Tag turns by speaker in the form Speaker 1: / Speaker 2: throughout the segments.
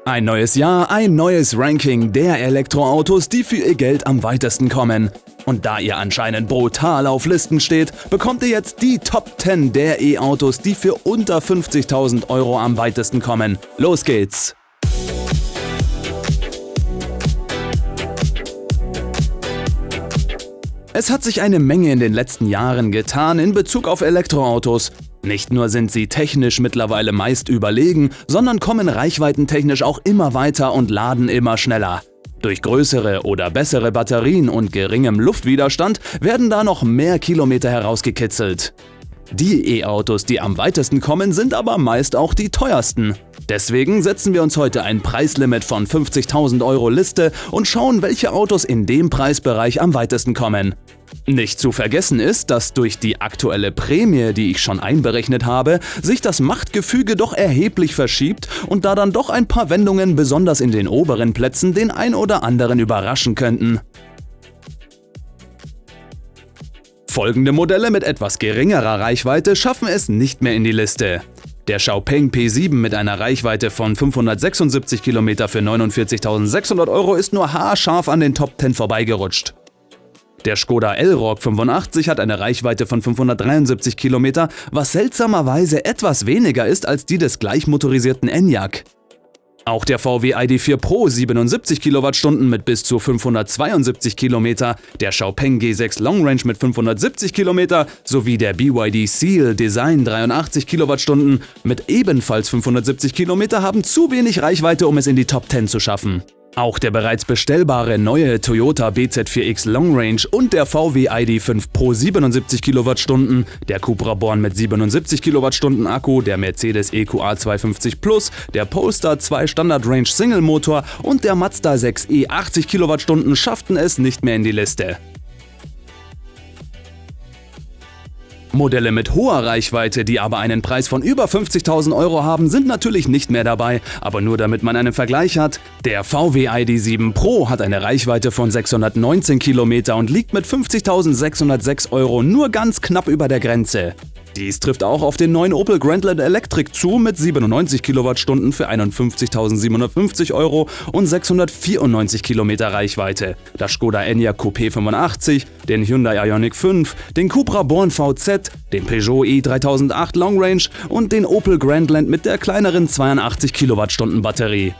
Speaker 1: Ein neues Jahr, ein neues Ranking der Elektroautos, die für ihr Geld am weitesten kommen. Und da ihr anscheinend brutal auf Listen steht, bekommt ihr jetzt die Top 10 der E-Autos, die für unter 50.000 € am weitesten kommen. Los geht's! Es hat sich eine Menge in den letzten Jahren getan in Bezug auf Elektroautos. Nicht nur sind sie technisch mittlerweile meist überlegen, sondern kommen reichweitentechnisch auch immer weiter und laden immer schneller. Durch größere oder bessere Batterien und geringem Luftwiderstand werden da noch mehr Kilometer herausgekitzelt. Die E-Autos, die am weitesten kommen, sind aber meist auch die teuersten. Deswegen setzen wir uns heute ein Preislimit von 50.000 € Liste und schauen, welche Autos in dem Preisbereich am weitesten kommen. Nicht zu vergessen ist, dass durch die aktuelle Prämie, die ich schon einberechnet habe, sich das Machtgefüge doch erheblich verschiebt und da dann doch ein paar Wendungen besonders in den oberen Plätzen den ein oder anderen überraschen könnten. Folgende Modelle mit etwas geringerer Reichweite schaffen es nicht mehr in die Liste. Der XPeng P7 mit einer Reichweite von 576 km für 49.600 € ist nur haarscharf an den Top 10 vorbeigerutscht. Der Škoda Elroq 85 hat eine Reichweite von 573 km, was seltsamerweise etwas weniger ist als die des gleich motorisierten Enyaq. Auch der VW ID.4 Pro 77 Kilowattstunden mit bis zu 572 km, der XPeng G6 Long Range mit 570 km sowie der BYD Seal Design 83 Kilowattstunden mit ebenfalls 570 km haben zu wenig Reichweite, um es in die Top 10 zu schaffen. Auch der bereits bestellbare neue Toyota BZ4X Long Range und der VW ID.5 Pro 77 Kilowattstunden, der Cupra Born mit 77 Kilowattstunden Akku, der Mercedes EQA 250 Plus, der Polestar 2 Standard Range Single Motor und der Mazda 6e 80 Kilowattstunden schafften es nicht mehr in die Liste. Modelle mit hoher Reichweite, die aber einen Preis von über 50.000 € haben, sind natürlich nicht mehr dabei, aber nur damit man einen Vergleich hat. Der VW ID.7 Pro hat eine Reichweite von 619 km und liegt mit 50.606 € nur ganz knapp über der Grenze. Dies trifft auch auf den neuen Opel Grandland Electric zu mit 97 Kilowattstunden für 51.750 € und 694 km Reichweite, das Škoda Enyaq Coupé 85, den Hyundai Ioniq 5, den Cupra Born VZ, den Peugeot e3008 Long Range und den Opel Grandland mit der kleineren 82 Kilowattstunden Batterie.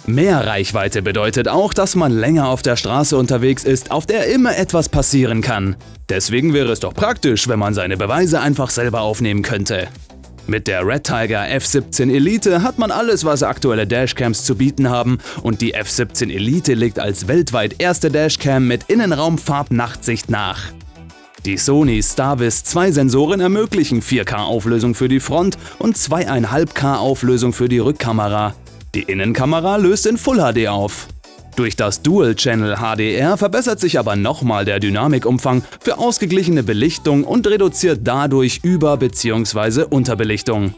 Speaker 1: Mehr Reichweite bedeutet auch, dass man länger auf der Straße unterwegs ist, auf der immer etwas passieren kann. Deswegen wäre es doch praktisch, wenn man seine Beweise einfach selber aufnehmen könnte. Mit der Red-Tiger F17 Elite hat man alles, was aktuelle Dashcams zu bieten haben, und die F17 Elite legt als weltweit erste Dashcam mit Innenraum-Farb-Nachtsicht nach. Die Sony Starvis 2 Sensoren ermöglichen 4K-Auflösung für die Front und 2,5K-Auflösung für die Rückkamera. Die Innenkamera löst in Full HD auf. Durch das Dual-Channel HDR verbessert sich aber nochmal der Dynamikumfang für ausgeglichene Belichtung und reduziert dadurch Über- bzw. Unterbelichtung.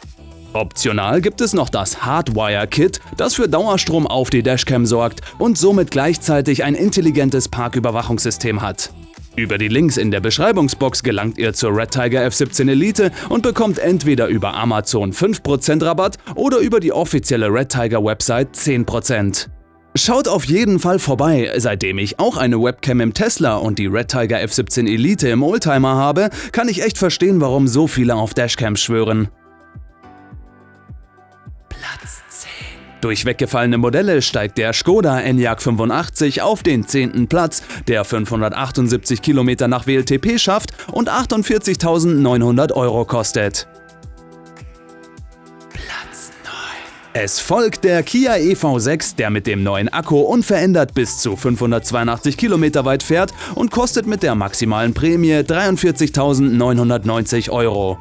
Speaker 1: Optional gibt es noch das Hardwire-Kit, das für Dauerstrom auf die Dashcam sorgt und somit gleichzeitig ein intelligentes Parküberwachungssystem hat. Über die Links in der Beschreibungsbox gelangt ihr zur Red-Tiger F17 Elite und bekommt entweder über Amazon 5% Rabatt oder über die offizielle Red-Tiger-Website 10%. Schaut auf jeden Fall vorbei, seitdem ich auch eine Webcam im Tesla und die Red-Tiger F17 Elite im Oldtimer habe, kann ich echt verstehen, warum so viele auf Dashcams schwören. Platz 10. Durch weggefallene Modelle steigt der Škoda Enyaq 85 auf den 10. Platz, der 578 km nach WLTP schafft und 48.900 € kostet. Platz 9. Es folgt der Kia EV6, der mit dem neuen Akku unverändert bis zu 582 km weit fährt und kostet mit der maximalen Prämie 43.990 €.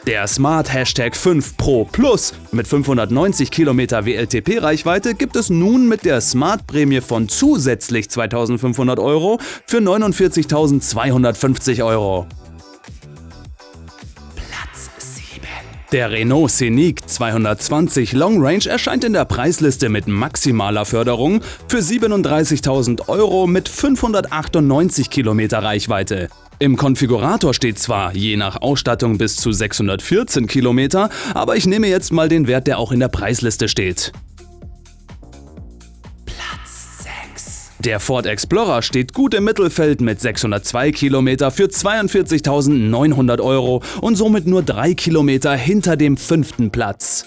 Speaker 1: Der Smart #5 Pro Plus mit 590 km WLTP-Reichweite gibt es nun mit der Smart-Prämie von zusätzlich 2.500 € für 49.250 €. Platz 7. Der Renault Scenic 220 Long Range erscheint in der Preisliste mit maximaler Förderung für 37.000 € mit 598 Kilometer Reichweite. Im Konfigurator steht zwar je nach Ausstattung bis zu 614 Kilometer, aber ich nehme jetzt mal den Wert, der auch in der Preisliste steht. Der Ford Explorer steht gut im Mittelfeld mit 602 Kilometer für 42.900 € und somit nur 3 Kilometer hinter dem 5. Platz.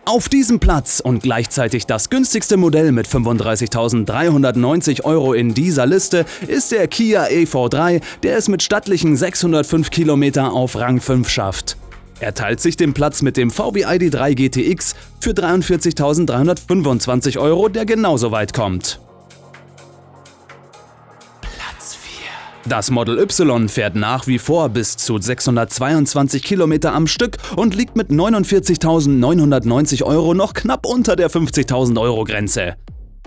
Speaker 1: Auf diesem Platz und gleichzeitig das günstigste Modell mit 35.390 € in dieser Liste ist der Kia EV3, der es mit stattlichen 605 Kilometer auf Rang 5 schafft. Er teilt sich den Platz mit dem VW ID.3 GTX für 43.325 €, der genauso weit kommt. Das Model Y fährt nach wie vor bis zu 622 Kilometer am Stück und liegt mit 49.990 € noch knapp unter der 50.000 € Grenze.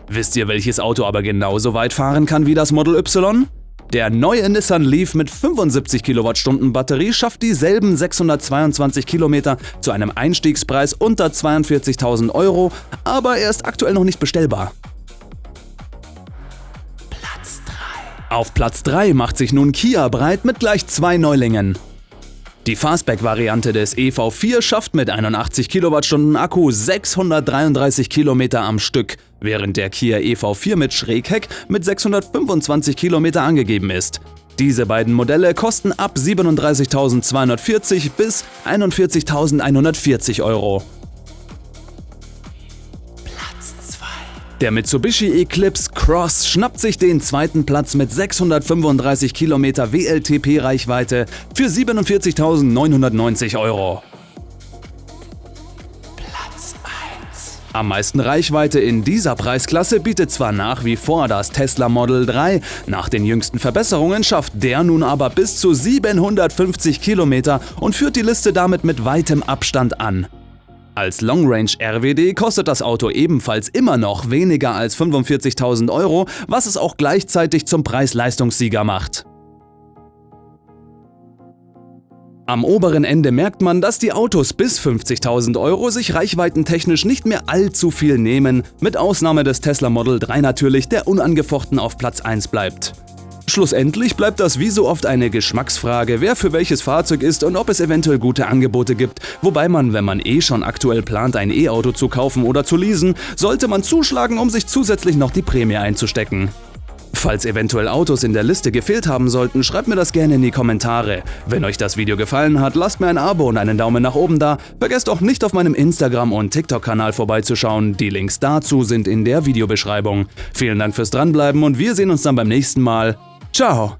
Speaker 1: Wisst ihr, welches Auto aber genauso weit fahren kann wie das Model Y? Der neue Nissan Leaf mit 75 Kilowattstunden Batterie schafft dieselben 622 Kilometer zu einem Einstiegspreis unter 42.000 €, aber er ist aktuell noch nicht bestellbar. Auf Platz 3 macht sich nun Kia breit mit gleich 2 Neulingen. Die Fastback-Variante des EV4 schafft mit 81 Kilowattstunden Akku 633 Kilometer am Stück, während der Kia EV4 mit Schrägheck mit 625 Kilometer angegeben ist. Diese beiden Modelle kosten ab 37.240 bis 41.140 €. Der Mitsubishi Eclipse Cross schnappt sich den zweiten Platz mit 635 Kilometer WLTP-Reichweite für 47.990 €. Am meisten Reichweite in dieser Preisklasse bietet zwar nach wie vor das Tesla Model 3, nach den jüngsten Verbesserungen schafft der nun aber bis zu 750 Kilometer und führt die Liste damit mit weitem Abstand an. Als Long Range RWD kostet das Auto ebenfalls immer noch weniger als 45.000 €, was es auch gleichzeitig zum Preis-Leistungssieger macht. Am oberen Ende merkt man, dass die Autos bis 50.000 € sich reichweitentechnisch nicht mehr allzu viel nehmen, mit Ausnahme des Tesla Model 3 natürlich, der unangefochten auf Platz 1 bleibt. Schlussendlich bleibt das wie so oft eine Geschmacksfrage, wer für welches Fahrzeug ist und ob es eventuell gute Angebote gibt, wobei man, wenn man schon aktuell plant, ein E-Auto zu kaufen oder zu leasen, sollte man zuschlagen, um sich zusätzlich noch die Prämie einzustecken. Falls eventuell Autos in der Liste gefehlt haben sollten, schreibt mir das gerne in die Kommentare. Wenn euch das Video gefallen hat, lasst mir ein Abo und einen Daumen nach oben da. Vergesst auch nicht auf meinem Instagram- und TikTok-Kanal vorbeizuschauen. Die Links dazu sind in der Videobeschreibung. Vielen Dank fürs Dranbleiben und wir sehen uns dann beim nächsten Mal. Ciao!